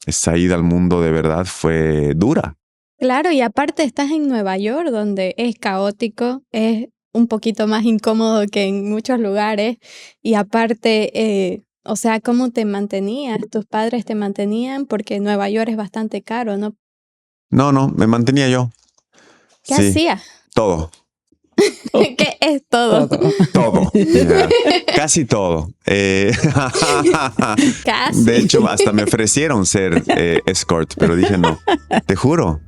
esa ida al mundo de verdad fue dura. Claro, y aparte estás en Nueva York, donde es caótico, es un poquito más incómodo que en muchos lugares. Y aparte, o sea, ¿cómo te mantenías? ¿Tus padres te mantenían? Porque Nueva York es bastante caro, ¿no? No, me mantenía yo. ¿Qué Sí, hacías? todo. ¿Qué es todo? Todo. Yeah. Casi todo. Casi. De hecho, hasta me ofrecieron ser escort, pero dije no. Te juro.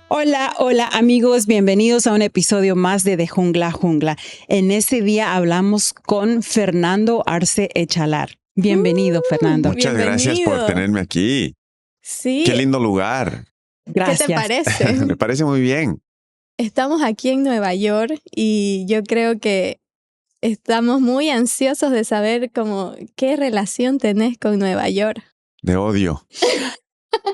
Hola, hola amigos, bienvenidos a un episodio más de Jungla a Jungla. En este día hablamos con Fernando Arce Echalar. Bienvenido, Fernando. Muchas gracias por tenerme aquí. Sí. Qué lindo lugar. Gracias. ¿Qué te parece? Me parece muy bien. Estamos aquí en Nueva York y yo creo que estamos muy ansiosos de saber qué relación tenés con Nueva York. De odio.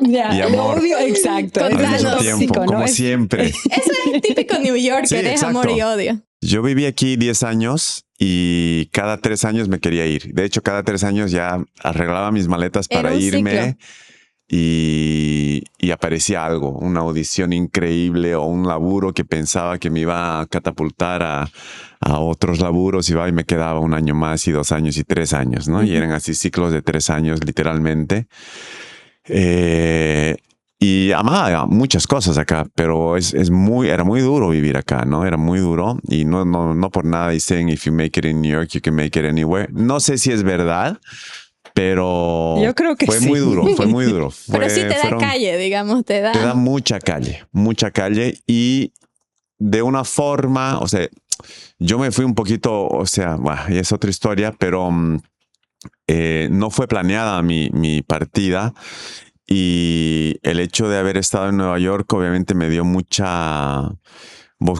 Ya, y amor. Odio, exacto. Al mismo tiempo, tóxico, como ¿no? siempre. Eso es típico New York, Sí, eres exacto. amor y odio. Yo viví aquí 10 años y cada 3 años me quería ir. De hecho, cada 3 años ya arreglaba mis maletas para irme y aparecía algo, una audición increíble o un laburo que pensaba que me iba a catapultar a otros laburos y me quedaba 1 año más y 2 años y 3 años, ¿no? Y eran así ciclos de 3 años literalmente. Y amaba muchas cosas acá, pero era muy duro vivir acá, ¿no? Era muy duro y no por nada dicen if you make it in New York, you can make it anywhere. No sé si es verdad, pero yo creo que fue sí. muy duro, fue muy duro. Pero sí te da calle, digamos, te da mucha calle y de una forma, o sea, yo me fui un poquito, o sea, es otra historia, pero no fue planeada mi partida. Y el hecho de haber estado en Nueva York obviamente me dio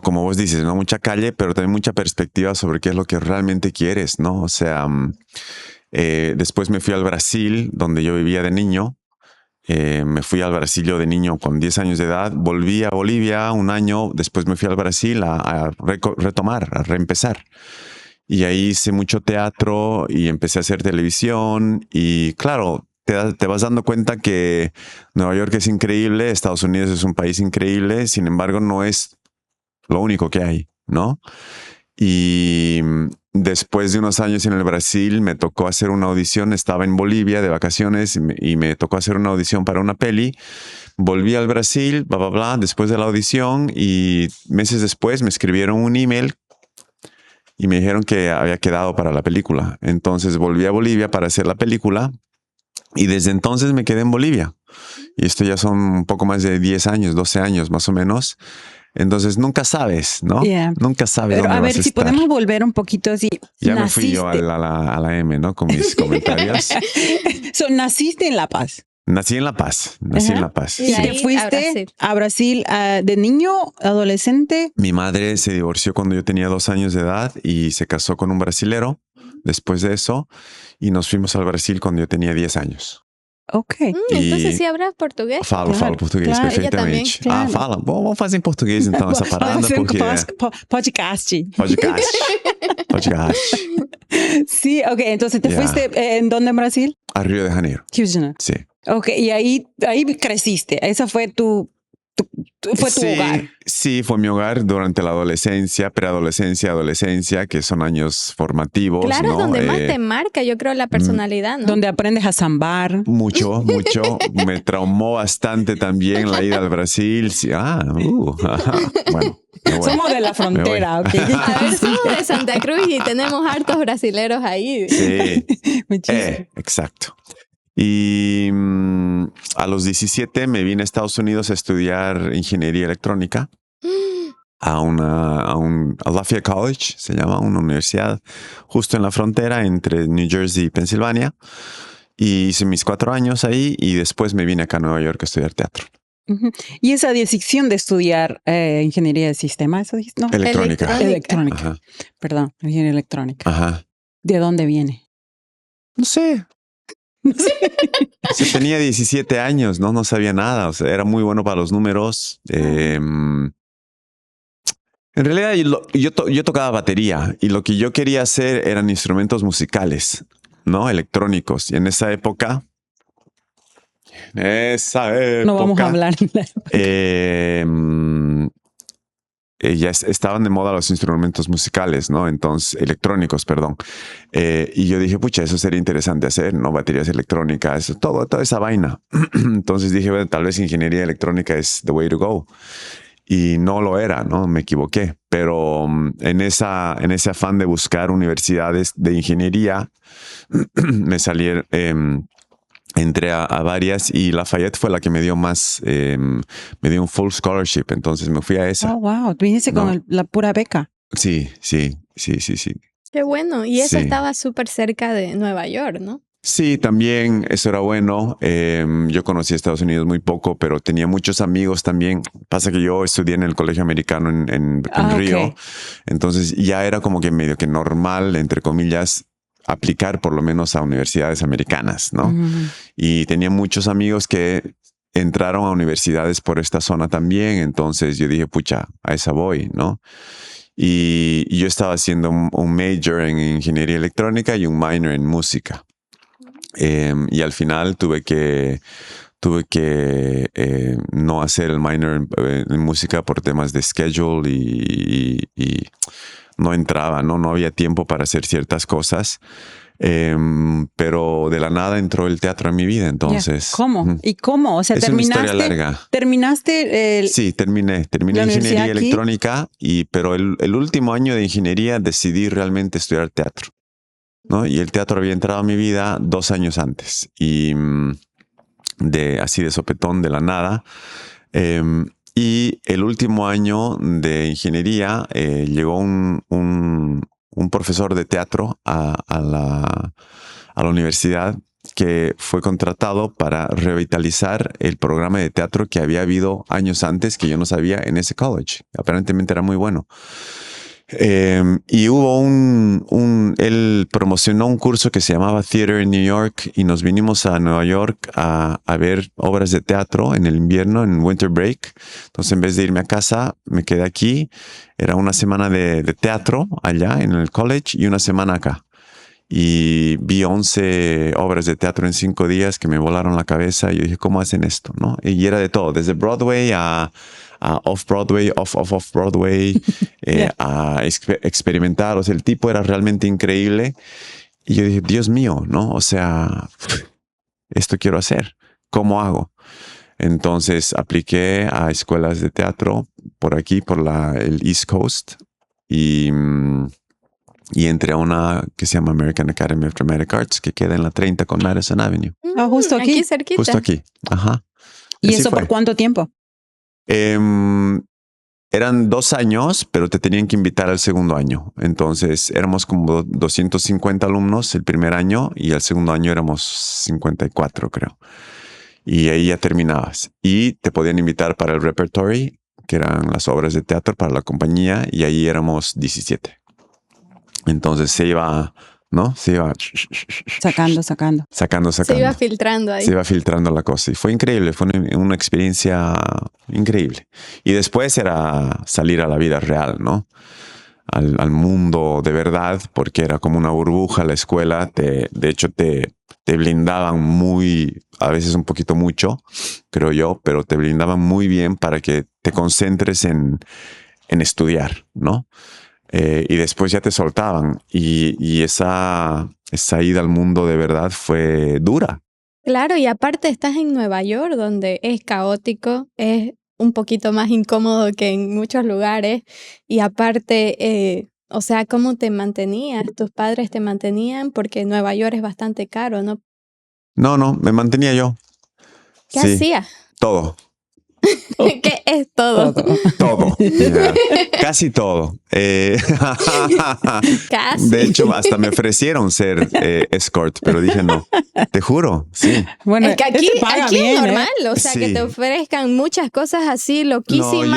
como vos dices, ¿no? Mucha calle, pero también mucha perspectiva sobre qué es lo que realmente quieres, ¿no? O sea, después me fui al Brasil, donde yo vivía de niño. Me fui al Brasil yo de niño con 10 años de edad. Volví a Bolivia 1 año. Después me fui al Brasil a retomar, a reempezar. Y ahí hice mucho teatro y empecé a hacer televisión. Y claro, te vas dando cuenta que Nueva York es increíble, Estados Unidos es un país increíble, sin embargo no es lo único que hay, ¿no? Y después de unos años en el Brasil me tocó hacer una audición, estaba en Bolivia de vacaciones y me tocó hacer una audición para una peli. Volví al Brasil, después de la audición y meses después me escribieron un email y me dijeron que había quedado para la película. Entonces volví a Bolivia para hacer la película. Y desde entonces me quedé en Bolivia. Y esto ya son un poco más de 10 años, 12 años más o menos. Entonces nunca sabes, ¿no? Yeah. Nunca sabes Pero dónde a vas ver, a si estar. podemos volver un poquito así. Ya me fui yo a la M, ¿no? Con mis comentarios. Naciste en La Paz. Nací en La Paz. En La Paz. ¿Y Sí. te fuiste a Brasil de niño, adolescente? Mi madre se divorció cuando yo tenía 2 años de edad y se casó con un brasilero después de eso. Y nos fuimos al Brasil cuando yo tenía 10 años. Ok. Entonces sí hablas português? Falo português perfeitamente. Também, fala. Vamos fazer em português então essa parada, porque... Podcast. Podcast. Sí, ok. Entonces te fuiste, ¿en dónde en Brasil? A Río de Janeiro. Houston. Sí. Ok, y ahí creciste. Esa fue tu hogar. Sí, fue mi hogar durante la adolescencia, preadolescencia, adolescencia, que son años formativos. Claro, ¿no? es donde más te marca, yo creo, la personalidad, ¿no? Donde aprendes a zambar. Mucho. Me traumó bastante también la ida al Brasil. Sí. Bueno. Somos de la frontera, ok. A ver, somos de Santa Cruz y tenemos hartos brasileros ahí. Sí, exacto. Y a los 17 me vine a Estados Unidos a estudiar ingeniería electrónica a Lafayette College, se llama, una universidad justo en la frontera entre New Jersey y Pensilvania. Y hice mis 4 años ahí y después me vine acá a Nueva York a estudiar teatro. Y esa decisión de estudiar ingeniería de sistemas, ¿no? Electrónica. Electrónica. Ajá. Perdón, ingeniería electrónica. Ajá. ¿De dónde viene? No sé. Tenía 17 años, no sabía nada. O sea, era muy bueno para los números. En realidad yo tocaba batería y lo que yo quería hacer eran instrumentos musicales, ¿no? Electrónicos. Y en esa época, No vamos a hablar. estaban de moda los instrumentos musicales, ¿no? Entonces, electrónicos, perdón. Y yo dije, pucha, eso sería interesante hacer, ¿no? Baterías electrónicas, toda esa vaina. Entonces dije, bueno, tal vez ingeniería electrónica es the way to go. Y no lo era, ¿no? Me equivoqué. Pero en ese afán de buscar universidades de ingeniería, me salieron, entré a varias y Lafayette fue la que me dio más, me dio un full scholarship. Entonces me fui a esa. Oh, wow. Viniste No. con la pura beca. Sí. Qué bueno. Y eso Sí. estaba súper cerca de Nueva York, ¿no? Sí, también eso era bueno. Yo conocí a Estados Unidos muy poco, pero tenía muchos amigos también. Pasa que yo estudié en el colegio americano en Río. Ok. Entonces ya era como que medio que normal, entre comillas, aplicar por lo menos a universidades americanas, ¿no? Y tenía muchos amigos que entraron a universidades por esta zona también. Entonces yo dije, pucha, a esa voy, ¿no? Y yo estaba haciendo un major en ingeniería electrónica y un minor en música. Y al final tuve que no hacer el minor en música por temas de schedule y no entraba, no había tiempo para hacer ciertas cosas. Pero de la nada entró el teatro en mi vida, entonces. ¿Cómo? ¿Y cómo? O sea, es una historia larga. ¿Terminaste el...? Sí, terminé la ingeniería aquí? electrónica, pero el último año de ingeniería decidí realmente estudiar teatro, ¿no? Y el teatro había entrado a mi vida 2 años antes y así de sopetón, de la nada. Y el último año de ingeniería llegó un profesor de teatro a la universidad que fue contratado para revitalizar el programa de teatro que había habido años antes que yo no sabía en ese college. Aparentemente era muy bueno. Y hubo él promocionó un curso que se llamaba Theater in New York y nos vinimos a Nueva York a ver obras de teatro en el invierno, en winter break. Entonces, en vez de irme a casa, me quedé aquí. Era una semana de teatro allá en el college y una semana acá. Y vi 11 obras de teatro en 5 días que me volaron la cabeza. Y yo dije, ¿cómo hacen esto? ¿No? Y era de todo, desde Broadway a off-Broadway, off-Broadway, a experimentar. O sea, el tipo era realmente increíble. Y yo dije, Dios mío, ¿no? O sea, esto quiero hacer. ¿Cómo hago? Entonces apliqué a escuelas de teatro por aquí, por el East Coast. Y entré a una que se llama American Academy of Dramatic Arts, que queda en la 30 con Madison Avenue. Justo aquí. Aquí cerquita. Justo aquí. Ajá. ¿Y Así eso fue. por cuánto tiempo? Eran 2 años, pero te tenían que invitar al segundo año. Entonces éramos como 250 alumnos el primer año y el segundo año éramos 54, creo. Y ahí ya terminabas. Y te podían invitar para el repertory, que eran las obras de teatro para la compañía, y ahí éramos 17. Entonces se iba, ¿no? Se iba Sacando. Se iba filtrando ahí. Se iba filtrando la cosa. Y fue increíble, fue una experiencia increíble. Y después era salir a la vida real, ¿no? Al mundo de verdad, porque era como una burbuja la escuela. De hecho, te blindaban a veces un poquito mucho, creo yo, pero te blindaban muy bien para que te concentres en estudiar, ¿no? Y después ya te soltaban y esa ida al mundo de verdad fue dura. Claro, y aparte estás en Nueva York, donde es caótico, es un poquito más incómodo que en muchos lugares, y aparte, o sea, ¿cómo te mantenías? ¿Tus padres te mantenían? Porque Nueva York es bastante caro, ¿no? No, me mantenía yo. ¿Qué Sí, hacías? todo. ¿Qué es todo? Todo. Yeah. Casi todo. Casi. De hecho, hasta me ofrecieron ser escort, pero dije no. Te juro, sí. Bueno, es que aquí bien, es normal, o sea, sí. que te ofrezcan muchas cosas así loquísimas. No,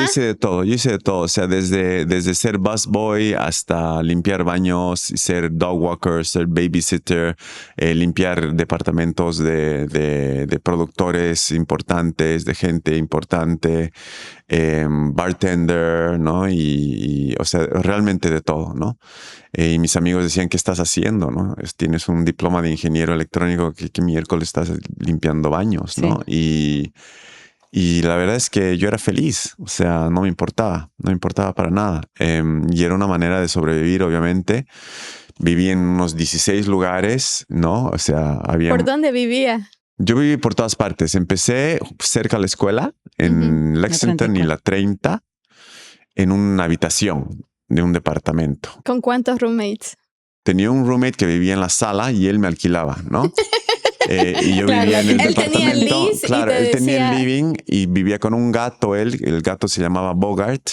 yo hice de todo. O sea, desde ser busboy hasta limpiar baños, ser dog walker, ser babysitter, limpiar departamentos de productores importantes, de gente importante. bartender, ¿no? O sea, realmente de todo, ¿no? Y mis amigos decían, ¿qué estás haciendo, no? Tienes un diploma de ingeniero electrónico, ¿qué miércoles estás limpiando baños, ¿no? Y la verdad es que yo era feliz, o sea, no me importaba para nada. Y era una manera de sobrevivir, obviamente. Viví en unos 16 lugares, ¿no? O sea, había... ¿Por dónde vivía? Yo viví por todas partes. Empecé cerca de la escuela, en Lexington y la 30, en una habitación de un departamento. ¿Con cuántos roommates? Tenía un roommate que vivía en la sala y él me alquilaba, ¿no? Y yo vivía en el departamento. Claro, él tenía el living y vivía con un gato. El gato se llamaba Bogart,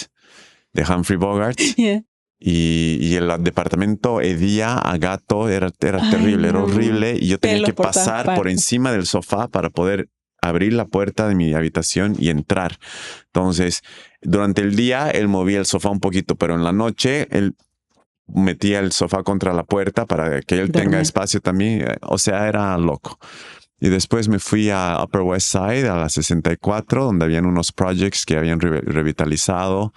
de Humphrey Bogart. Yeah. Y el departamento hedía a gato, era terrible, era horrible. Y yo tenía que pasar por encima del sofá para poder abrir la puerta de mi habitación y entrar. Entonces, durante el día, él movía el sofá un poquito, pero en la noche, él metía el sofá contra la puerta para que él tenga espacio también. O sea, era loco. Y después me fui a Upper West Side, a la 64, donde habían unos projects que habían revitalizado.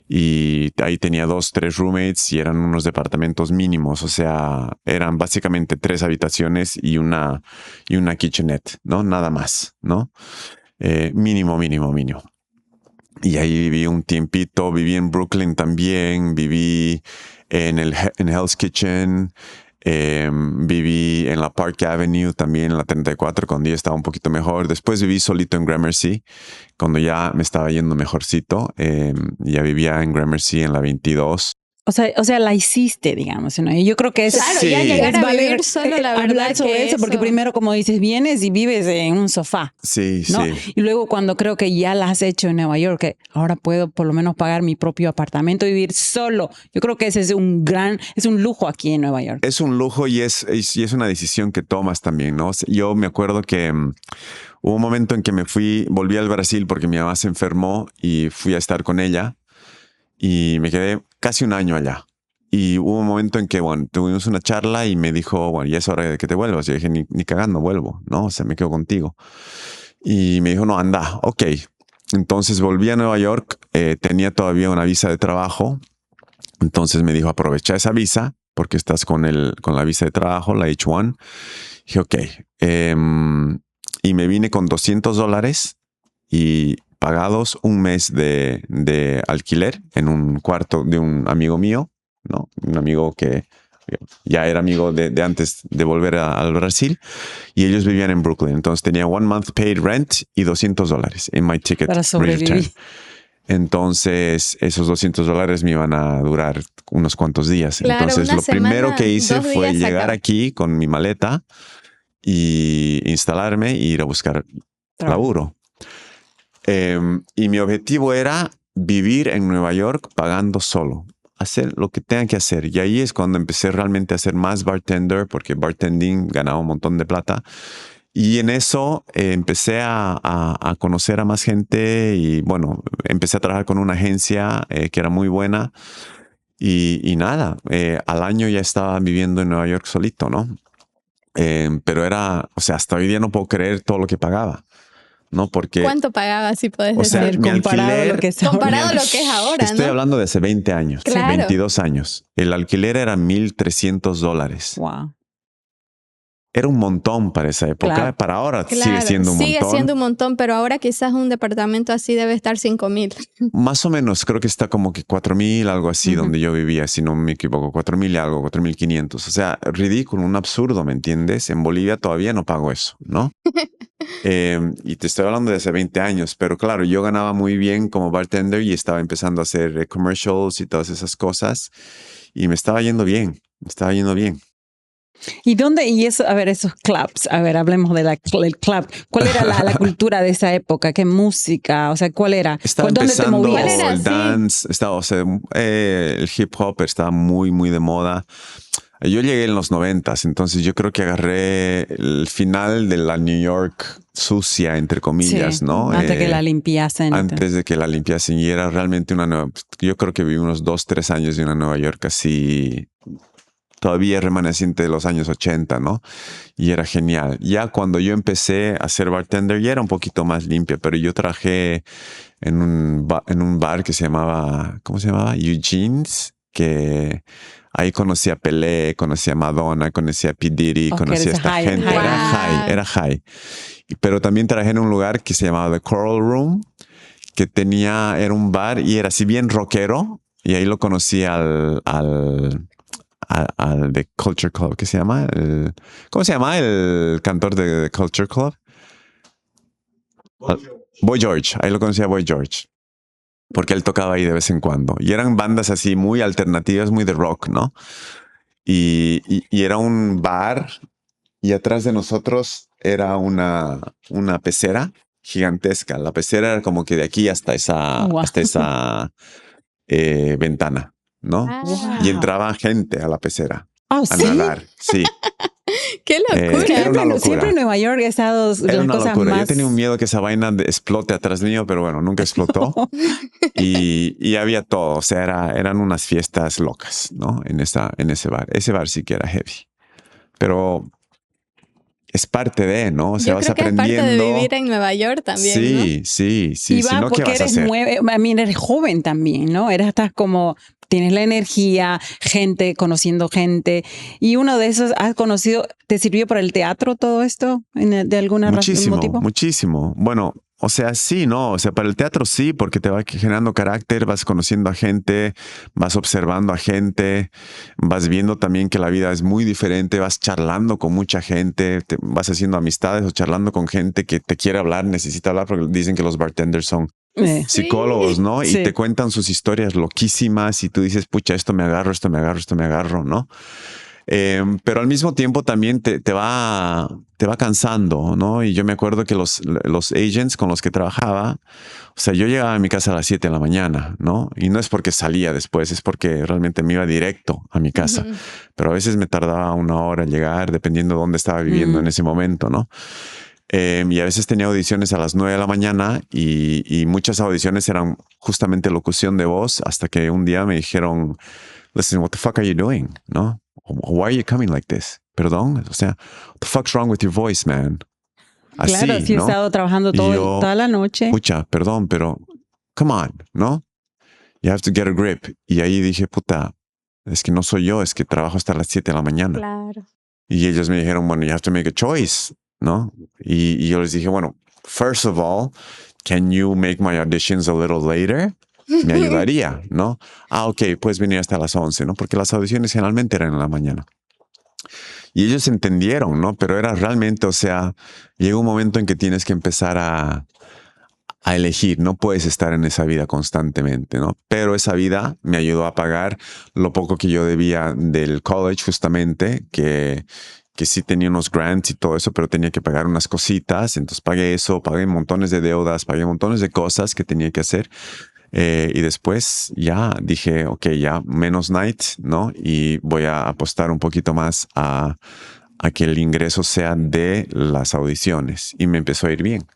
Y ahí tenía 2, 3 roommates y eran unos departamentos mínimos. O sea, eran básicamente 3 habitaciones y una kitchenette, ¿no? Nada más, ¿no? Mínimo. Y ahí viví un tiempito, viví en Brooklyn también, viví en Hell's Kitchen, viví en la Park Avenue también, en la 34, cuando ya estaba un poquito mejor. Después viví solito en Gramercy, cuando ya me estaba yendo mejorcito. Ya vivía en Gramercy en la 22. O sea, la hiciste, digamos, ¿no? Y yo creo que es... Claro, ya llegar a vivir solo, la verdad sobre eso, porque primero, como dices, vienes y vives en un sofá. Sí, ¿no? sí. Y luego cuando creo que ya la has hecho en Nueva York, que ahora puedo por lo menos pagar mi propio apartamento y vivir solo. Yo creo que ese es un lujo aquí en Nueva York. Es un lujo y es una decisión que tomas también, ¿no? Yo me acuerdo que hubo un momento en que volví al Brasil porque mi mamá se enfermó y fui a estar con ella. Y me quedé casi un año allá. Y hubo un momento en que, bueno, tuvimos una charla y me dijo, bueno, ya es hora de que te vuelvas. Yo dije, ni cagando vuelvo, ¿no? O sea, me quedo contigo. Y me dijo, no, anda, ok. Entonces volví a Nueva York, tenía todavía una visa de trabajo. Entonces me dijo, aprovecha esa visa porque estás con la visa de trabajo, la H1. Dije, ok. Y me vine con $200 y pagados un mes de alquiler en un cuarto de un amigo mío, ¿no? Un amigo que ya era amigo de antes de volver al Brasil, y ellos vivían en Brooklyn. Entonces tenía 1 month paid rent y $200 en my ticket. Para sobrevivir. Entonces esos $200 me iban a durar unos cuantos días. Claro, entonces lo primero que hice fue llegar aquí con mi maleta y instalarme e ir a buscar laburo. Y mi objetivo era vivir en Nueva York pagando solo, hacer lo que tenga que hacer. Y ahí es cuando empecé realmente a hacer más bartender, porque bartending ganaba un montón de plata. Y en eso empecé a conocer a más gente y bueno, empecé a trabajar con una agencia que era muy buena. Y nada, al año ya estaba viviendo en Nueva York solito, ¿no? Pero o sea, hasta hoy día no puedo creer todo lo que pagaba. ¿No? Porque, ¿cuánto pagaba, si puedes decir? O sea, comparado a lo que es ahora, estoy ¿no? hablando de hace 20 años, Claro. 22 años. El alquiler era $1,300. Wow. Era un montón para esa época. Claro. Para ahora sigue siendo un montón. Sigue siendo un montón, pero ahora quizás un departamento así debe estar 5,000. Más o menos, creo que está como que 4,000, algo así, donde yo vivía, si no me equivoco, 4,000 y algo, 4,500. O sea, ridículo, un absurdo, ¿me entiendes? En Bolivia todavía no pago eso, ¿no? Y te estoy hablando de hace 20 años, pero claro, yo ganaba muy bien como bartender y estaba empezando a hacer commercials y todas esas cosas y me estaba yendo bien, ¿Y dónde? Y eso, a ver, esos clubs, a ver, hablemos del club. ¿Cuál era la cultura de esa época? ¿Qué música? O sea, ¿cuál era? Estaba ¿Dónde te movías? el dance, o sea, el hip hop estaba muy, muy de moda. Yo llegué en los 90s, entonces yo creo que agarré el final de la New York sucia, entre comillas, sí, ¿no? Antes que la limpiasen. Antes de que la limpiasen. Y era realmente yo creo que viví unos 2, 3 años de una Nueva York así todavía remanescente de los años 80, ¿no? Y era genial. Ya cuando yo empecé a ser bartender, ya era un poquito más limpia, pero yo trabajé en un bar que se llamaba, ¿cómo se llamaba? Eugene's, que ahí conocí a Pelé, conocí a Madonna, conocí a P. Diddy, conocí a esta gente. Wow. Era high. Pero también trabajé en un lugar que se llamaba The Coral Room, que era un bar y era así bien rockero, y ahí lo conocí al The Culture Club, ¿qué se llama? ¿Cómo se llama el cantor de The Culture Club? Boy George. Ahí lo conocí a Boy George, porque él tocaba ahí de vez en cuando. Y eran bandas así muy alternativas, muy de rock, ¿no? Y era un bar, y atrás de nosotros era una pecera gigantesca. La pecera era como que de aquí hasta esa ventana, ¿no? Ah, Y entraba gente a la pecera Oh, a sí. nadar. Sí, ¡Qué locura! era una locura. Siempre en Nueva York he estado era las una cosas locura. más... Yo tenía un miedo que esa vaina explote atrás mío, pero bueno, nunca explotó. y había todo. O sea, eran unas fiestas locas, ¿no? En ese bar. Ese bar sí que era heavy. Pero es parte de, ¿no? O sea, Yo vas creo que es parte aprendiendo. de vivir en Nueva York también, ¿no? Sí. Y Si va no, ¿qué porque vas a eres hacer? eres joven también, ¿no? Estás como, tienes la energía, gente, conociendo gente. Y uno de esos, ¿has conocido, te sirvió para el teatro todo esto? ¿De alguna razón, motivo? Muchísimo. Bueno, o sea, sí, ¿no? O sea, para el teatro sí, porque te va generando carácter, vas conociendo a gente, vas observando a gente, vas viendo también que la vida es muy diferente, vas charlando con mucha gente, vas haciendo amistades o charlando con gente que te quiere hablar, necesita hablar, porque dicen que los bartenders son psicólogos, ¿no? Sí. Y te cuentan sus historias loquísimas y tú dices, pucha, esto me agarro, ¿no? Pero al mismo tiempo también te va cansando, ¿no? Y yo me acuerdo que los agents con los que trabajaba, o sea, yo llegaba a mi casa a las 7 de la mañana, ¿no? Y no es porque salía después, es porque realmente me iba directo a mi casa. Pero a veces me tardaba 1 hora en llegar, dependiendo de dónde estaba viviendo en ese momento, ¿no? Y a veces tenía audiciones a las 9 de la mañana y muchas audiciones eran justamente locución de voz, hasta que un día me dijeron, listen, what the fuck are you doing? ¿No? Why are you coming like this? Perdón, o sea, what the fuck's wrong with your voice, man? Así, Claro, sí he ¿no? estado trabajando Y yo, toda la noche. Pucha, perdón, pero come on, ¿no? You have to get a grip. Y ahí dije, puta, es que no soy yo, es que trabajo hasta las 7 de la mañana. Claro. Y ellos me dijeron, bueno, you have to make a choice, ¿no? Y yo les dije, bueno, first of all, can you make my auditions a little later? Me ayudaría, ¿no? Ok, puedes venir hasta las 11, ¿no? Porque las audiciones generalmente eran en la mañana. Y ellos entendieron, ¿no? Pero era realmente, o sea, llega un momento en que tienes que empezar a elegir, no puedes estar en esa vida constantemente, ¿no? Pero esa vida me ayudó a pagar lo poco que yo debía del college, justamente, que sí tenía unos grants y todo eso, pero tenía que pagar unas cositas, entonces pagué eso, pagué montones de deudas, pagué montones de cosas que tenía que hacer. Y después ya dije, ok, ya menos night, ¿no? Y voy a apostar un poquito más a que el ingreso sea de las audiciones. Y me empezó a ir bien.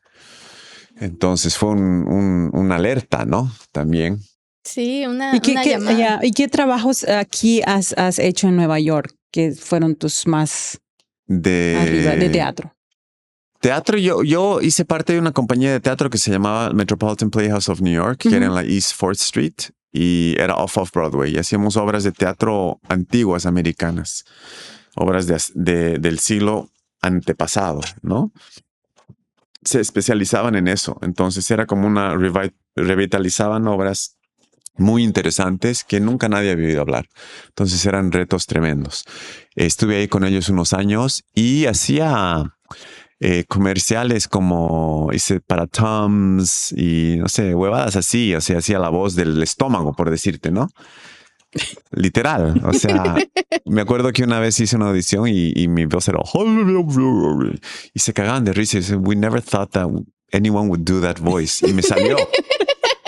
Entonces fue una alerta, ¿no? También. Sí, una ¿Y llamada. ¿Y qué trabajos aquí has hecho en Nueva York que fueron tus más arriba de teatro? Teatro, yo hice parte de una compañía de teatro que se llamaba Metropolitan Playhouse of New York, que era en la East 4th Street y era off Broadway. Y hacíamos obras de teatro antiguas americanas, obras del siglo antepasado, ¿no? Se especializaban en eso. Entonces era como revitalizaban obras muy interesantes que nunca nadie había oído hablar. Entonces eran retos tremendos. Estuve ahí con ellos unos años y hacía comerciales como hice para Tums y no sé, huevadas así. O sea, hacía la voz del estómago, por decirte, ¿no? Literal. O sea, me acuerdo que una vez hice una audición y mi voz era y se cagaban de risa y dicen, we never thought that anyone would do that voice. Y me salió.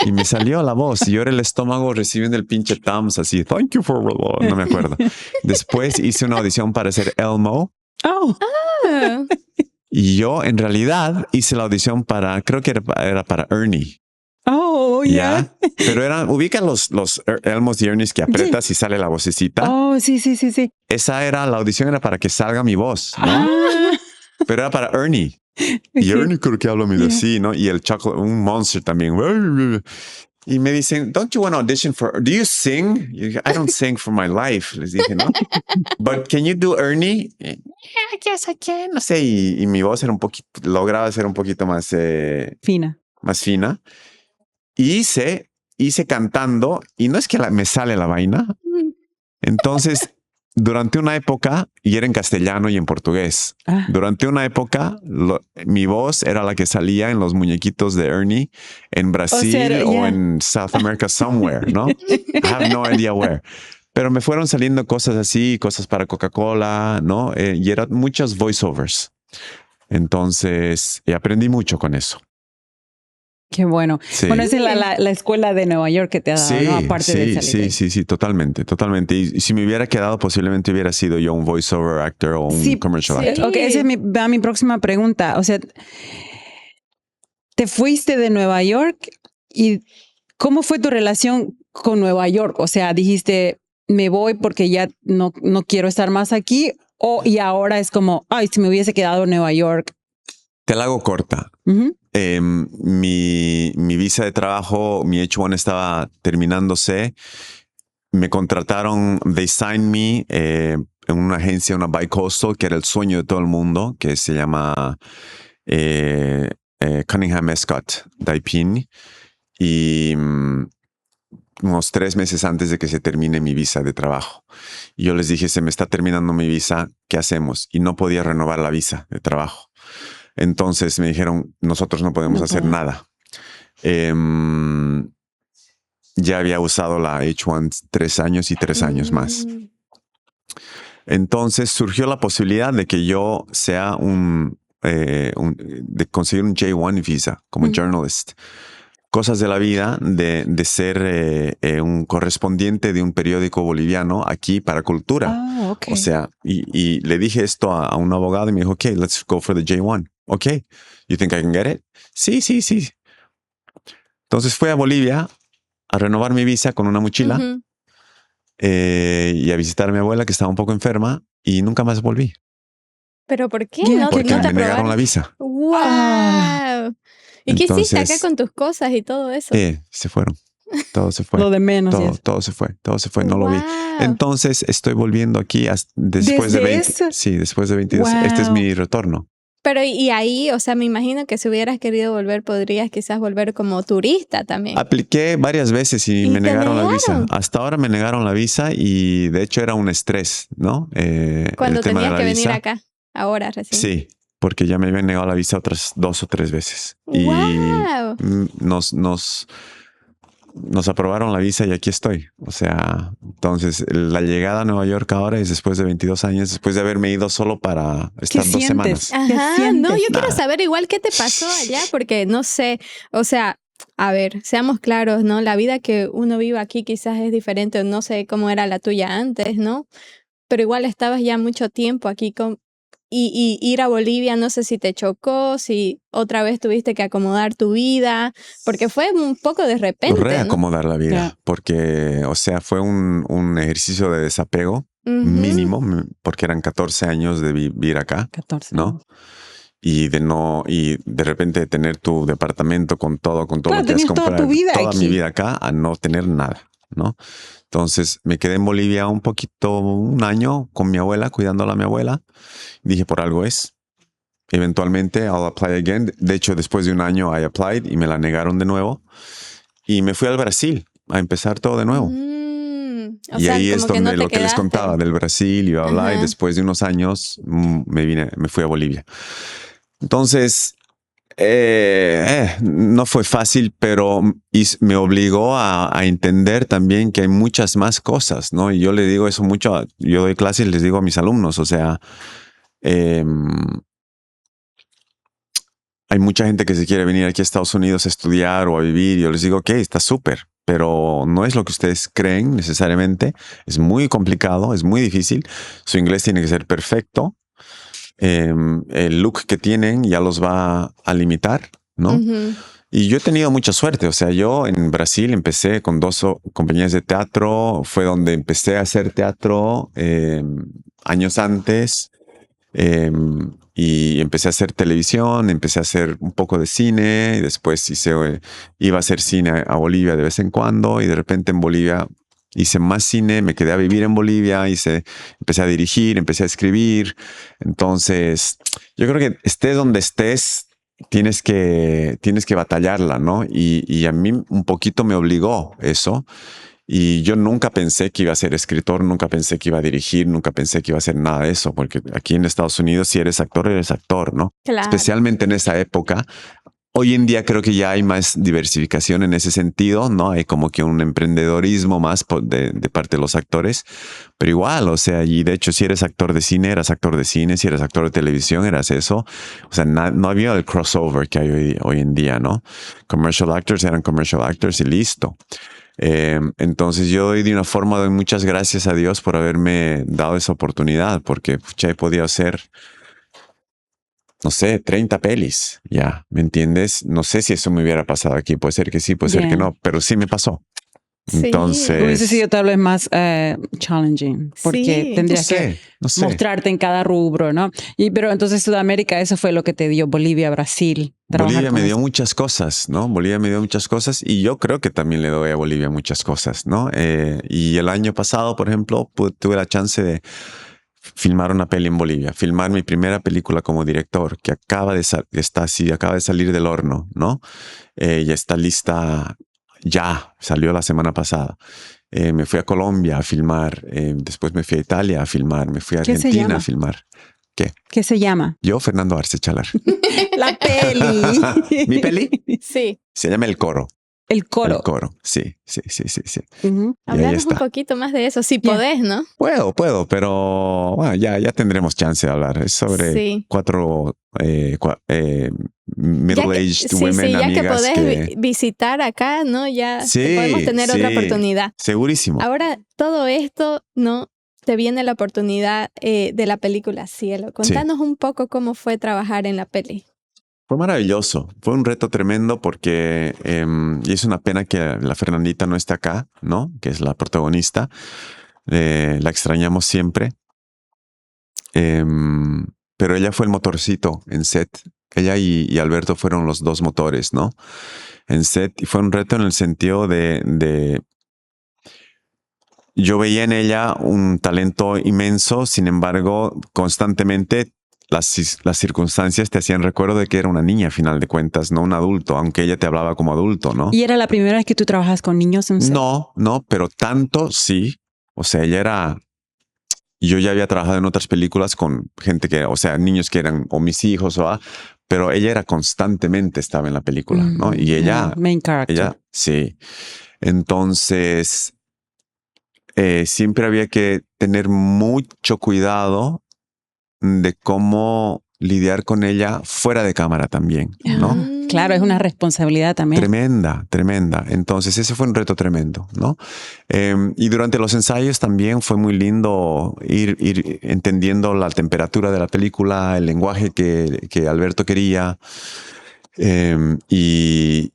Y me salió la voz. Y yo era el estómago recibiendo el pinche Tums así. Thank you for... No me acuerdo. Después hice una audición para ser Elmo. Oh. Ah, Y yo en realidad hice la audición creo que era para Ernie. Oh, Oh, ya. Pero ubican los Elmos y Ernies que apretas y sale la vocecita. Oh, sí. Esa era, la audición era para que salga mi voz, ¿no? Ah. Pero era para Ernie. Y Sí. Ernie creo que habla medio así, ¿no? Y el Chocolate, un monster también. Y me dicen, don't you want to audition do you sing? I don't sing for my life. Les dije, ¿no? But can you do Ernie? Yeah, yes, I can. No sé, y mi voz era lograba ser un poquito más Fina. Más fina. Y hice cantando, y no es que me sale la vaina. Entonces, durante una época, y era en castellano y en portugués, durante una época, mi voz era la que salía en los muñequitos de Ernie en Brasil o en South America somewhere, ¿no? I have no idea where. Pero me fueron saliendo cosas así, cosas para Coca-Cola, ¿no? Y eran muchos voiceovers. Entonces, aprendí mucho con eso. Qué bueno. Sí. Bueno, esa es la escuela de Nueva York que te ha dado, ¿no? Aparte de sí, totalmente. Y si me hubiera quedado, posiblemente hubiera sido yo un voiceover actor o un commercial actor. Ok, esa es mi próxima pregunta. O sea, te fuiste de Nueva York y ¿cómo fue tu relación con Nueva York? O sea, dijiste, me voy porque ya no quiero estar más aquí, y ahora es como, ay, si me hubiese quedado en Nueva York. Te la hago corta. Mi visa de trabajo, mi H1 estaba terminándose. Me contrataron, they signed me en una agencia, una bicoastal, que era el sueño de todo el mundo, que se llama Cunningham Escott Daipin. Y unos 3 meses antes de que se termine mi visa de trabajo. Y yo les dije, se me está terminando mi visa, ¿qué hacemos? Y no podía renovar la visa de trabajo. Entonces me dijeron, nosotros no podemos hacer nada. Ya había usado la H1 3 años y 3 años más. Entonces surgió la posibilidad de que yo sea de conseguir un J1 visa como journalist. Cosas de la vida de ser un correspondiente de un periódico boliviano aquí para cultura. Okay. O sea, y le dije esto a un abogado y me dijo, okay, let's go for the J1. Okay, you think I can get it? Sí. Entonces fui a Bolivia a renovar mi visa con una mochila y a visitar a mi abuela que estaba un poco enferma y nunca más volví. ¿Pero por qué? Porque me negaron la visa. ¡Wow! ¿Y qué hiciste acá con tus cosas y todo eso? Se fueron. Todo se fue. Lo de menos. Todo se fue. No lo vi. Entonces estoy volviendo aquí después de 20. Sí, después de 22. Wow. Este es mi retorno. Pero y ahí, o sea, me imagino que si hubieras querido volver, podrías quizás volver como turista también. Apliqué varias veces y me negaron la visa. Hasta ahora me negaron la visa y de hecho era un estrés, ¿no? Cuando tenías que venir acá, ahora recién. Sí, porque ya me habían negado la visa otras 2 o 3 veces. Wow. Y nos aprobaron la visa y aquí estoy. O sea, entonces la llegada a Nueva York ahora es después de 22 años, después de haberme ido solo para estar 2 semanas. Ajá, no, yo quiero saber igual qué te pasó allá, porque no sé, o sea, a ver, seamos claros, ¿no? La vida que uno vive aquí quizás es diferente, no sé cómo era la tuya antes, ¿no? Pero igual estabas ya mucho tiempo aquí y ir a Bolivia, no sé si te chocó, si otra vez tuviste que acomodar tu vida, porque fue un poco de repente, reacomodar la vida, porque, o sea, fue un ejercicio de desapego mínimo, porque eran 14 años de vivir acá, 14, ¿no? Y de repente tener tu departamento con todo lo que has comprado, toda mi vida acá, a no tener nada, ¿no? Entonces me quedé en Bolivia un año con mi abuela, cuidándola a mi abuela. Dije, por algo es. Eventualmente, I'll apply again. De hecho, después de un año, I applied y me la negaron de nuevo. Y me fui al Brasil a empezar todo de nuevo. Y ahí es donde lo que les contaba del Brasil y bla, bla. Y después de unos años me fui a Bolivia. Entonces, no fue fácil, pero me obligó a entender también que hay muchas más cosas, ¿no? Y yo le digo eso mucho, yo doy clases y les digo a mis alumnos, o sea, hay mucha gente que se quiere venir aquí a Estados Unidos a estudiar o a vivir. Y yo les digo, ok, está súper, pero no es lo que ustedes creen necesariamente. Es muy complicado, es muy difícil. Su inglés tiene que ser perfecto. El look que tienen ya los va a limitar, ¿no? Y yo he tenido mucha suerte, o sea, yo en Brasil empecé con 2 compañías de teatro, fue donde empecé a hacer teatro años antes, y empecé a hacer televisión, empecé a hacer un poco de cine, y después iba a hacer cine a Bolivia de vez en cuando, y de repente en Bolivia hice más cine, me quedé a vivir en Bolivia, empecé a dirigir, empecé a escribir. Entonces, yo creo que estés donde estés, tienes que batallarla, ¿no? Y a mí un poquito me obligó eso. Y yo nunca pensé que iba a ser escritor, nunca pensé que iba a dirigir, nunca pensé que iba a hacer nada de eso, porque aquí en Estados Unidos, si eres actor, ¿no? Claro. Especialmente en esa época. Hoy en día creo que ya hay más diversificación en ese sentido, ¿no? Hay como que un emprendedorismo más de parte de los actores, pero igual, o sea, y de hecho si eres actor de cine, eras actor de cine, si eres actor de televisión, eras eso. O sea, no había el crossover que hay hoy en día, ¿no? Commercial actors eran commercial actors y listo. Entonces yo doy de una forma, doy muchas gracias a Dios por haberme dado esa oportunidad, porque ya he podido hacer, no sé, 30 pelis, ya, ¿me entiendes? No sé si eso me hubiera pasado aquí, puede ser que sí, puede ser que no, pero sí me pasó. Sí. Entonces... Hubiese sido tal vez más challenging, porque Sí. tendrías que mostrarte en cada rubro, ¿no? Pero entonces Sudamérica, eso fue lo que te dio Bolivia, Brasil. Bolivia me dio muchas cosas, ¿no? Bolivia me dio muchas cosas y yo creo que también le doy a Bolivia muchas cosas, ¿no? Y el año pasado, por ejemplo, tuve la chance de filmar una peli en Bolivia, filmar mi primera película como director, que acaba de salir del horno, ¿no? Ya está lista, ya salió la semana pasada. Me fui a Colombia a filmar, después me fui a Italia a filmar, me fui a Argentina a filmar. ¿Qué? ¿Qué se llama? Yo, Fernando Arce Chalar. La peli. ¿Mi peli? Sí. Se llama El Coro. El Coro. El Coro, sí. Hablamos un poquito más de eso, si podés, ¿no? Puedo, pero bueno, ya tendremos chance de hablar. Es sobre 4 middle-aged women, ya amigas que podés visitar acá, ¿no? Ya podemos tener otra oportunidad. Segurísimo. Ahora, todo esto, ¿no? Te viene la oportunidad de la película Cielo. Contanos un poco cómo fue trabajar en la peli. Fue maravilloso, fue un reto tremendo porque, y es una pena que la Fernandita no esté acá, ¿no? Que es la protagonista, la extrañamos siempre, pero ella fue el motorcito en set, ella y Alberto fueron los 2 motores, ¿no? En set, y fue un reto en el sentido de yo veía en ella un talento inmenso, sin embargo, constantemente las circunstancias te hacían recuerdo de que era una niña a final de cuentas, no un adulto, aunque ella te hablaba como adulto, ¿no? ¿Y era la primera vez que tú trabajas con niños en set? No, pero tanto sí. O sea, yo ya había trabajado en otras películas con gente que, o sea, niños que eran o mis hijos pero ella era constantemente estaba en la película, ¿no? Y ella... Main character. Ella, sí. Entonces, siempre había que tener mucho cuidado de cómo lidiar con ella fuera de cámara también, ¿no? Claro, es una responsabilidad también. Tremenda. Entonces ese fue un reto tremendo, ¿no? Y durante los ensayos también fue muy lindo ir entendiendo la temperatura de la película, el lenguaje que Alberto quería. Y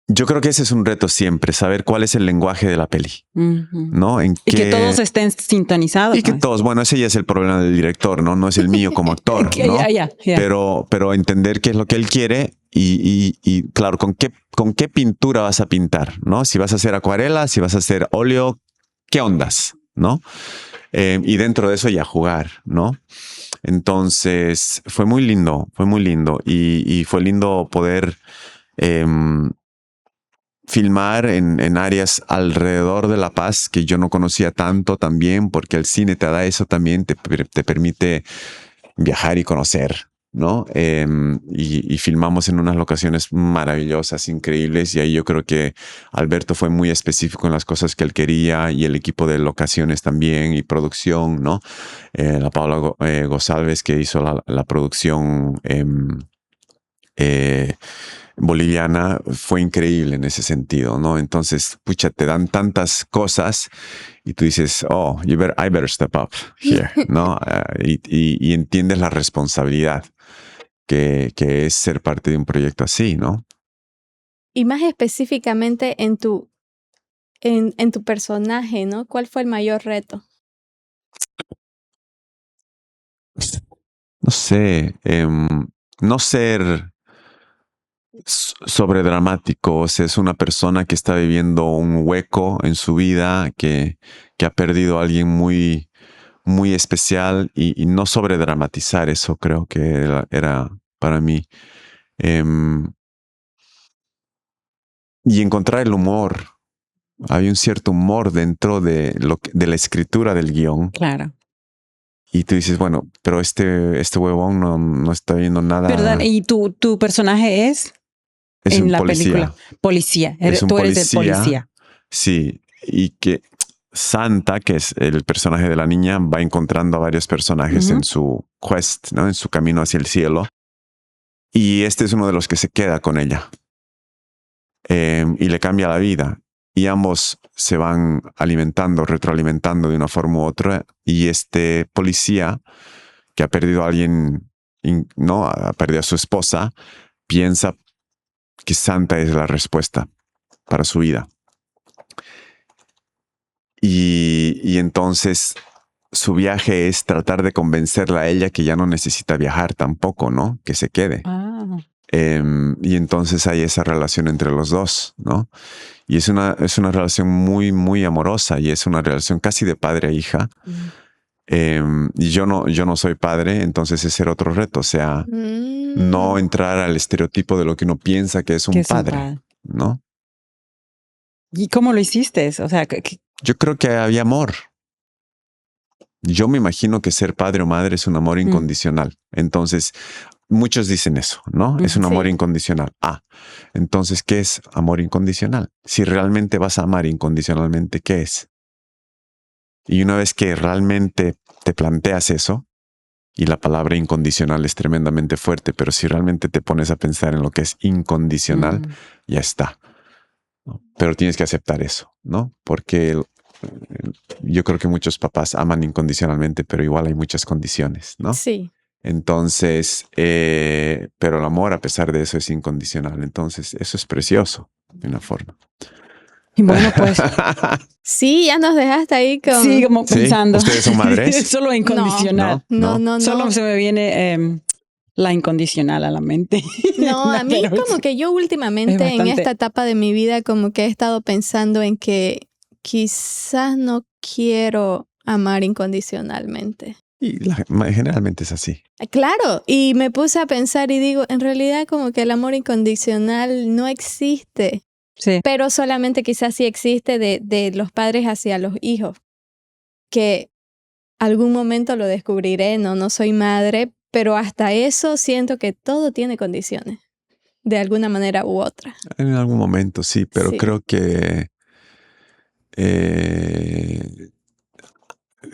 yo creo que ese es un reto siempre, saber cuál es el lenguaje de la peli, ¿no? Y que todos estén sintonizados. Y que todos, bueno, ese ya es el problema del director, ¿no? No es el mío como actor, ¿no? Pero entender qué es lo que él quiere y claro, con qué pintura vas a pintar, ¿no? Si vas a hacer acuarela, si vas a hacer óleo, ¿qué ondas, no? Y dentro de eso ya jugar, ¿no? Entonces fue muy lindo y fue lindo poder filmar en áreas alrededor de La Paz que yo no conocía tanto también, porque el cine te da eso también, te permite viajar y conocer, ¿no? Y filmamos en unas locaciones maravillosas, increíbles, y ahí yo creo que Alberto fue muy específico en las cosas que él quería y el equipo de locaciones también y producción, ¿no? La Paula González que hizo la producción boliviana fue increíble en ese sentido, ¿no? Entonces, pucha, te dan tantas cosas y tú dices, I better step up here, ¿no? Y entiendes la responsabilidad que es ser parte de un proyecto así, ¿no? Y más específicamente en tu personaje, ¿no? ¿Cuál fue el mayor reto? No sé, no ser sobredramático. O sea, es una persona que está viviendo un hueco en su vida, que ha perdido a alguien muy, muy especial y no sobredramatizar eso, creo que era para mí. Y encontrar el humor. Había un cierto humor dentro de la escritura del guión. Claro. Y tú dices, bueno, pero este huevón no está viendo nada. Perdón, ¿y tu personaje es en la película? Policía. Tú eres el policía. Sí, y que Santa, que es el personaje de la niña, va encontrando a varios personajes en su quest, ¿no? En su camino hacia el cielo. Y este es uno de los que se queda con ella. Y le cambia la vida. Y ambos se van alimentando, retroalimentando de una forma u otra. Y este policía, que ha perdido a alguien, ¿no? Ha perdido a su esposa, piensa que Santa es la respuesta para su vida. Y entonces su viaje es tratar de convencerla a ella que ya no necesita viajar tampoco, ¿no? Que se quede. Y entonces hay esa relación entre los dos, ¿no? Y es una relación muy, muy amorosa y es una relación casi de padre a hija. Y yo no soy padre, entonces ese era otro reto. O sea, no entrar al estereotipo de lo que uno piensa que es un padre, ¿no? ¿Y cómo lo hiciste? O sea, yo creo que había amor. Yo me imagino que ser padre o madre es un amor incondicional. Entonces, muchos dicen eso, ¿no? Es un amor incondicional. Entonces, ¿qué es amor incondicional? Si realmente vas a amar incondicionalmente, ¿qué es? Y una vez que realmente te planteas eso, y la palabra incondicional es tremendamente fuerte, pero si realmente te pones a pensar en lo que es incondicional, ya está. Pero tienes que aceptar eso, ¿no? Porque yo creo que muchos papás aman incondicionalmente, pero igual hay muchas condiciones, ¿no? Sí. Entonces, pero el amor a pesar de eso es incondicional. Entonces, eso es precioso de una forma. Y bueno, pues. Sí, ya nos dejaste ahí con... Sí, como pensando. ¿Ustedes son madres? Solo incondicional. No. Solo se me viene la incondicional a la mente. No, a mí como que yo últimamente en esta etapa de mi vida como que he estado pensando en que quizás no quiero amar incondicionalmente. Y generalmente es así. Claro, y me puse a pensar y digo, en realidad como que el amor incondicional no existe. Sí. Pero solamente quizás sí existe de los padres hacia los hijos. Que algún momento lo descubriré, no soy madre, pero hasta eso siento que todo tiene condiciones, de alguna manera u otra. En algún momento sí, pero creo que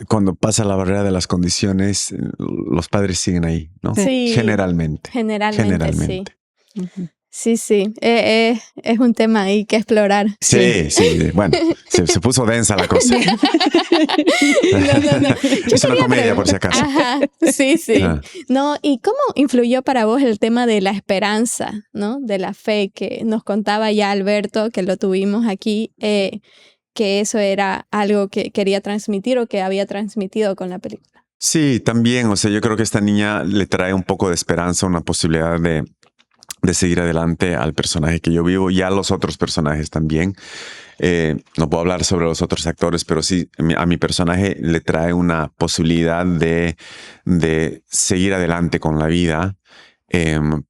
cuando pasa la barrera de las condiciones, los padres siguen ahí, ¿no? Sí. Generalmente. Sí. Sí. Es un tema ahí que explorar. Sí. Bueno, se puso densa la cosa. No. Es una comedia, por si acaso. Ajá, sí. No, ¿y cómo influyó para vos el tema de la esperanza, ¿no? De la fe que nos contaba ya Alberto, que lo tuvimos aquí, que eso era algo que quería transmitir o que había transmitido con la película? Sí, también. O sea, yo creo que esta niña le trae un poco de esperanza, una posibilidad de seguir adelante al personaje que yo vivo y a los otros personajes también. No puedo hablar sobre los otros actores, pero sí, a mi personaje le trae una posibilidad de seguir adelante con la vida,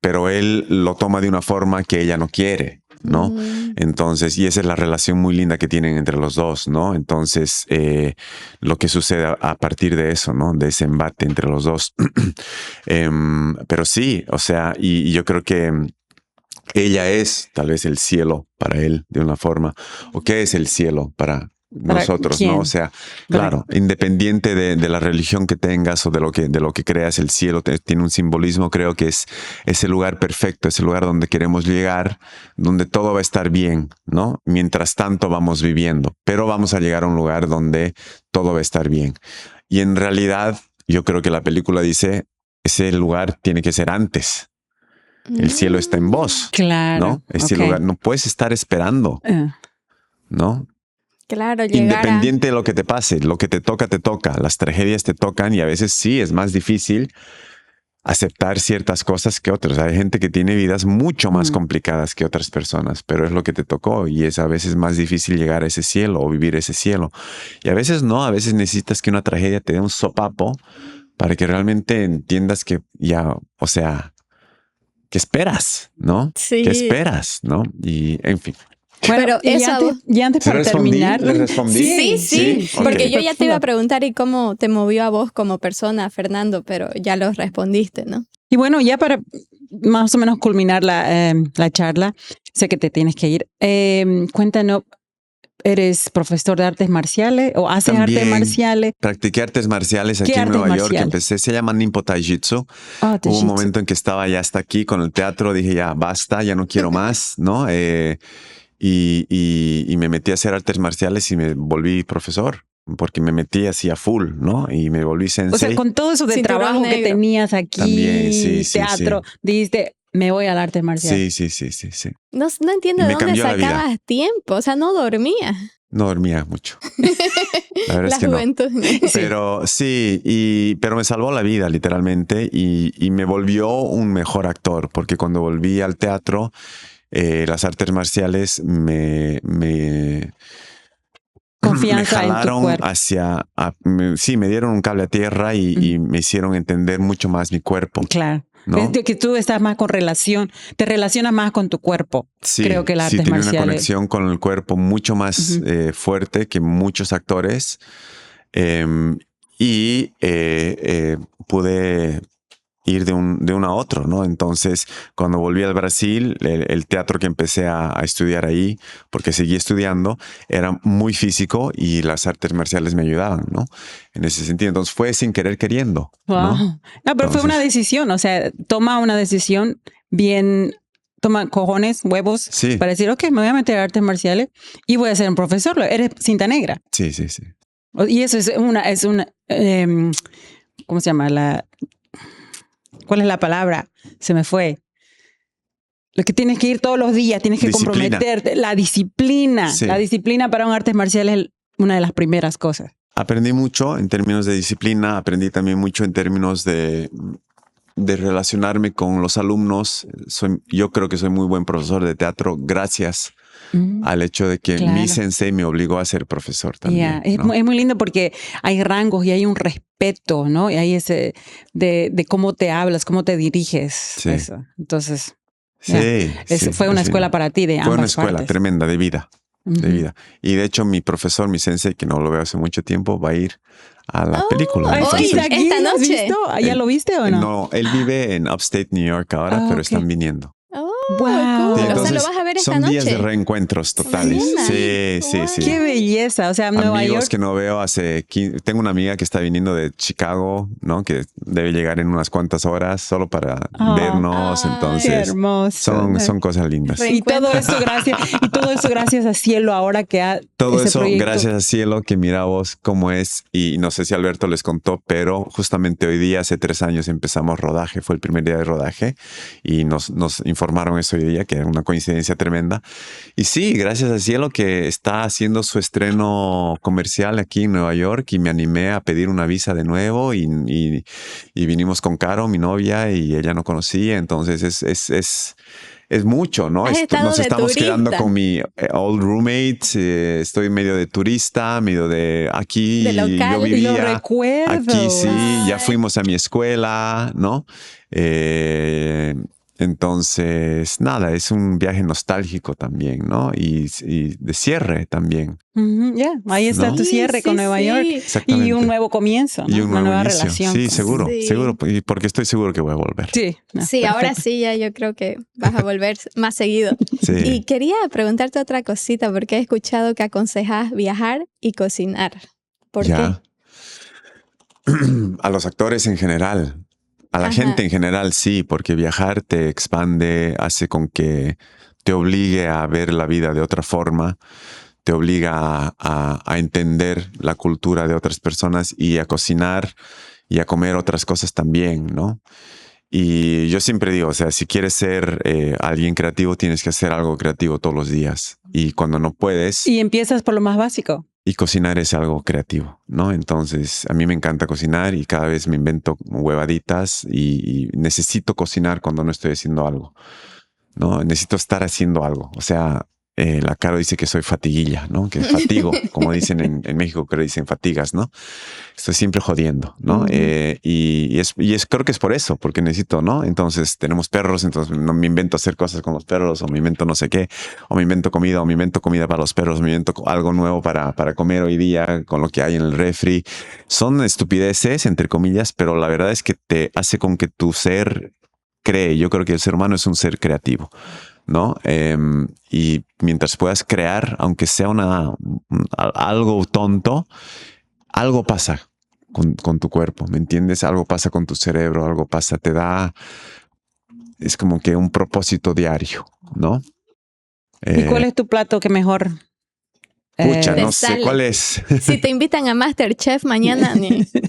pero él lo toma de una forma que ella no quiere, ¿no? Entonces, y esa es la relación muy linda que tienen entre los dos, ¿no? Entonces, lo que sucede a partir de eso, ¿no? De ese embate entre los dos. Pero sí, o sea, y yo creo que ella es tal vez el cielo para él de una forma. ¿O qué es el cielo para nosotros? ¿Quién? ¿No? O sea, claro, independiente de la religión que tengas o de lo que creas, el cielo tiene un simbolismo. Creo que es ese lugar perfecto, ese lugar donde queremos llegar, donde todo va a estar bien, ¿no? Mientras tanto vamos viviendo, pero vamos a llegar a un lugar donde todo va a estar bien. Y en realidad, yo creo que la película dice, ese lugar tiene que ser antes El cielo está en vos. Claro. ¿No? Este lugar no puedes estar esperando, ¿no? Claro, llegar Independiente de lo que te pase, lo que te toca, las tragedias te tocan y a veces sí es más difícil aceptar ciertas cosas que otras. Hay gente que tiene vidas mucho más complicadas que otras personas, pero es lo que te tocó y es a veces más difícil llegar a ese cielo o vivir ese cielo. Y a veces no, a veces necesitas que una tragedia te dé un sopapo para que realmente entiendas que ya, o sea, ¿qué esperas? ¿No? Sí. ¿Qué esperas? ¿No? Y en fin. Bueno, pero eso... y antes para terminar. ¿Les respondí? Sí. Porque Ok. yo ya te iba a preguntar y cómo te movió a vos como persona, Fernando, pero ya lo respondiste, ¿no? Y bueno, ya para más o menos culminar la charla, sé que te tienes que ir. Cuéntanos, ¿eres profesor de artes marciales o haces También artes marciales? Practiqué artes marciales aquí ¿Qué en artes Nueva York. marciales? Empecé, se llama Ninpo Taijutsu. Oh, Hubo un Taijutsu. momento en que estaba ya hasta aquí con el teatro. Dije, ya basta, ya no quiero más, ¿no? Y me metí a hacer artes marciales y me volví profesor. Porque me metí así a full, ¿no? Y me volví sensei. O sea, con todo eso de Cinturón trabajo que negro. tenías aquí, También, sí, teatro, dijiste, me voy al arte marcial. Sí. No entiendo Y de me dónde cambió la vida. sacabas tiempo, o sea, no dormías. No dormía mucho. La verdad La es que no. juventud. Pero sí, pero me salvó la vida literalmente y me volvió un mejor actor porque cuando volví al teatro, las artes marciales me Confianza en tu jalaron cuerpo. sí, me dieron un cable a tierra y me hicieron entender mucho más mi cuerpo. Claro. ¿No? Es de que tú estás más con relación, te relacionas más con tu cuerpo. Sí, creo que las artes tenía marciales. una conexión con el cuerpo mucho más fuerte que muchos actores y pude ir de uno a otro, ¿no? Entonces, cuando volví al Brasil, el teatro que empecé a estudiar ahí, porque seguí estudiando, era muy físico y las artes marciales me ayudaban, ¿no? En ese sentido. Entonces, fue sin querer queriendo, Wow. ¿no? No, pero fue Entonces, una decisión, o sea, toma una decisión bien, toma cojones, huevos, Sí. para decir, ok, me voy a meter a artes marciales y voy a ser un profesor. Eres cinta negra. Sí. Y eso es una ¿cómo se llama? ¿Cuál es la palabra? Se me fue. Lo que tienes que ir todos los días, tienes que Disciplina. comprometerte. La disciplina. Sí. La disciplina para un artes marciales es una de las primeras cosas. Aprendí mucho en términos de disciplina, aprendí también mucho en términos de relacionarme con los alumnos. Yo creo que soy muy buen profesor de teatro gracias al hecho de que Claro. mi sensei me obligó a ser profesor también. Es, ¿no? es muy lindo porque hay rangos y hay un respeto, ¿no? Y hay ese de cómo te hablas, cómo te diriges. Sí. Eso. Entonces, Sí, fue una escuela para ti de ambas Fue una escuela partes. tremenda de vida. De vida. Y de hecho, mi profesor, mi sensei, que no lo veo hace mucho tiempo, va a ir a la película. Ay, Hoy, sí, Entonces, aquí, esta ¿lo has noche. visto? ¿Ya lo viste o no? No, él vive en Upstate New York ahora, Ah, pero ok. están viniendo. Oh, Wow. cool. Sí, O sea, entonces, lo vas a ver esta son noche. días de reencuentros totales. Nice. Sí. Qué belleza. O sea, Nueva Amigos York. que no veo hace 15. Tengo una amiga que está viniendo de Chicago, ¿no? Que debe llegar en unas cuantas horas solo para vernos. Ay, Qué Entonces, hermoso. son cosas lindas. Re- Y todo eso gracias a Cielo ahora que ha Todo ese eso proyecto. gracias a Cielo, que mira vos cómo es. Y no sé si Alberto les contó, pero justamente hoy día, hace 3 años, empezamos rodaje. Fue el primer día de rodaje y nos informaron eso hoy día, que era una coincidencia tremenda. Y sí, gracias a Cielo que está haciendo su estreno comercial aquí en Nueva York y me animé a pedir una visa de nuevo y vinimos con Caro, mi novia, y ella no conocía. Entonces es mucho, ¿no? Has estado Nos de estamos turista. quedando con mi old roommate. Estoy medio de turista, medio de aquí. De local. Yo vivía Lo recuerdo. aquí, sí. Ya Ay. fuimos a mi escuela, ¿no? Entonces, nada, es un viaje nostálgico también, ¿no? Y de cierre también. Ya, ahí está ¿No? tu cierre con Nueva York. Exactamente. Y un nuevo comienzo, ¿no? Y un Una nuevo nueva inicio. relación. Sí, seguro, Sí. seguro. Y porque estoy seguro que voy a volver. Sí, no, Sí, ahora perfecto. sí, ya yo creo que vas a volver más seguido. Sí. Y quería preguntarte otra cosita, porque he escuchado que aconsejas viajar y cocinar. ¿Por Ya. A los actores en general, a la Ajá. gente en general, sí, porque viajar te expande, hace con que te obligue a ver la vida de otra forma, te obliga a entender la cultura de otras personas y a cocinar y a comer otras cosas también, ¿no? Y yo siempre digo, o sea, si quieres ser alguien creativo, tienes que hacer algo creativo todos los días. Y cuando no puedes... Y empiezas por lo más básico. Y cocinar es algo creativo, ¿no? Entonces, a mí me encanta cocinar y cada vez me invento huevaditas y necesito cocinar cuando no estoy haciendo algo, ¿no? Necesito estar haciendo algo. O sea, la Caro dice que soy fatiguilla, ¿no? Que fatigo, como dicen en México, que le dicen fatigas, ¿no? Estoy siempre jodiendo, ¿no? Creo que es por eso, porque necesito, ¿no? Entonces tenemos perros, entonces no me invento hacer cosas con los perros, o me invento no sé qué, o me invento comida para los perros, me invento algo nuevo para comer hoy día con lo que hay en el refri. Son estupideces, entre comillas, pero la verdad es que te hace con que tu ser cree. Yo creo que el ser humano es un ser creativo, ¿no? Y mientras puedas crear, aunque sea algo tonto, algo pasa con tu cuerpo, ¿me entiendes? Algo pasa con tu cerebro, algo pasa, es como que un propósito diario, ¿no? ¿Y cuál es tu plato que mejor? Pucha, no sé cuál es. Si te invitan a MasterChef mañana,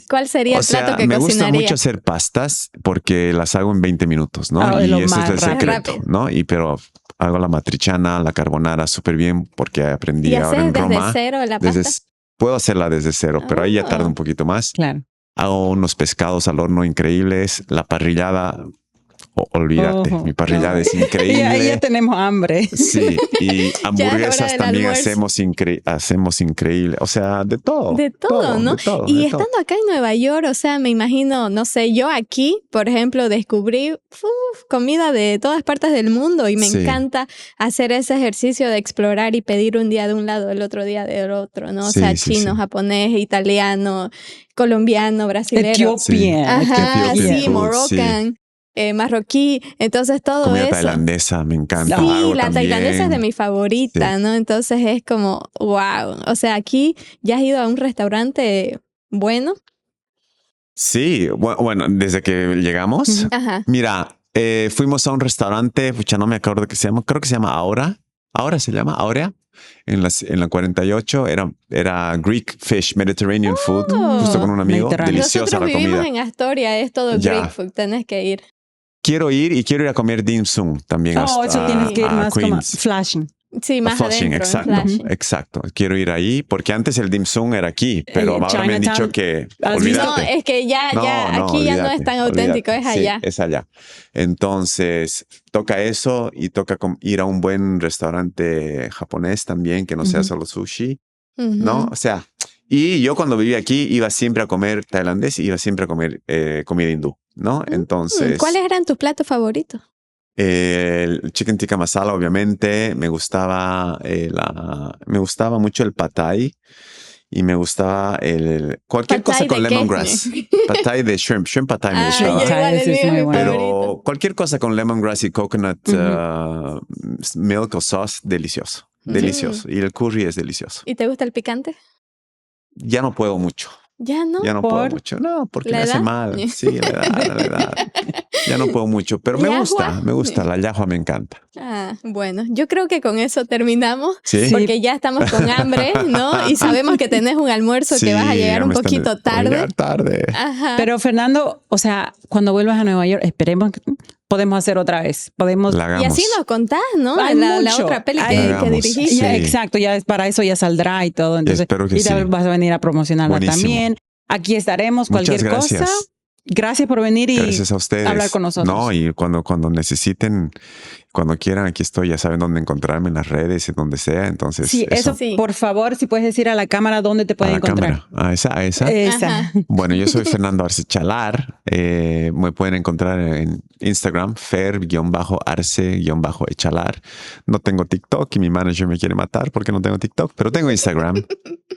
¿cuál sería el plato que me cocinaría? gusta mucho hacer pastas porque las hago en 20 minutos, ¿no? Y ese es el secreto, ¿no? Pero hago la matriciana, la carbonara súper bien porque aprendí ahora en Roma. ¿Desde cero la pasta? Puedo hacerla desde cero, pero ahí ya tarda un poquito más. Claro. Hago unos pescados al horno increíbles. La parrillada, olvídate, mi parrillada es increíble. Y ahí ya tenemos hambre. Sí, y hamburguesas también hacemos increíble. O sea, de todo. De todo, ¿no? Y estando acá en Nueva York, o sea, me imagino, no sé, yo aquí, por ejemplo, descubrí comida de todas partes del mundo y me encanta hacer ese ejercicio de explorar y pedir un día de un lado, el otro día del otro, ¿no? O sea, chino, japonés, italiano, colombiano, brasileño. Etiopía. Ajá, sí, moroccan. Marroquí, entonces todo comida eso. Tailandesa, me encanta. Sí, la tailandesa es de mi favorita, ¿no? Entonces es como, wow. O sea, aquí ya has ido a un restaurante bueno. Sí, bueno, desde que llegamos. Ajá. Mira, fuimos a un restaurante, pucha, no me acuerdo qué se llama, creo que se llama Aura. Ahora se llama Aurea. En la 48 era Greek Fish, Mediterranean Food, justo con un amigo. Deliciosa la comida. Nosotros vivimos en Astoria, es todo Greek Food, tenés que ir. Quiero ir a comer dim sum también. Eso tienes que ir más como Flushing. Sí, más Flushing, adentro. exacto. Quiero ir ahí porque antes el dim sum era aquí, pero ahora me han dicho que olvídate. No, es que aquí ya no es tan auténtico, es allá. Sí, es allá. Entonces, toca eso y toca ir a un buen restaurante japonés también, que no sea solo sushi, ¿no? O sea, y yo cuando vivía aquí iba siempre a comer tailandés y iba siempre a comer comida hindú, ¿no? Entonces... ¿Cuáles eran tus platos favoritos? El chicken tikka masala, obviamente. Me gustaba mucho el pad thai y me gustaba cualquier cosa con lemongrass. Pad thai de shrimp pad thai me gustaba. Pero cualquier cosa con lemongrass y coconut milk o sauce, delicioso. Delicioso. Y el curry es delicioso. ¿Y te gusta el picante? Ya no puedo mucho. ¿Ya no? Ya no puedo mucho. No, porque me hace mal. Sí, la edad. Ya no puedo mucho, pero me gusta. La llajua me encanta. Ah, bueno, yo creo que con eso terminamos, ¿Sí? Porque ya estamos con hambre, ¿no? Y sabemos que tenés un almuerzo que vas a llegar un poquito tarde. Ajá. Pero Fernando, o sea, cuando vuelvas a Nueva York, esperemos que podemos hacer otra vez. Y así nos contás, ¿no? La otra peli que dirigiste. Sí. Exacto, ya para eso ya saldrá y todo. Entonces, espero que sí. Vas a venir a promocionarla también. Aquí estaremos, cualquier cosa. Gracias por venir y gracias a ustedes. Hablar con nosotros. No, y cuando necesiten, cuando quieran, aquí estoy, ya saben dónde encontrarme en las redes, en donde sea. Entonces, sí, eso sí. Por favor, si puedes decir a la cámara dónde te pueden encontrar. ¿A esa? Esa. Bueno, yo soy Fernando Arce Echalar. Me pueden encontrar en Instagram, fer_arce_echalar. No tengo TikTok y mi manager me quiere matar porque no tengo TikTok, pero tengo Instagram.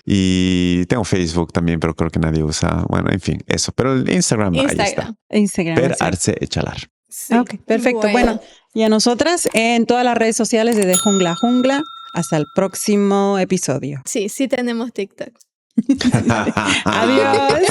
Y tengo Facebook también, pero creo que nadie usa. Bueno, en fin, eso. Pero el Instagram. Ahí está. Instagram. Fer Arce Echalar. Sí. Ok, perfecto. Bueno, y a nosotras en todas las redes sociales de Jungla a Jungla. Hasta el próximo episodio. Sí tenemos TikTok. Adiós.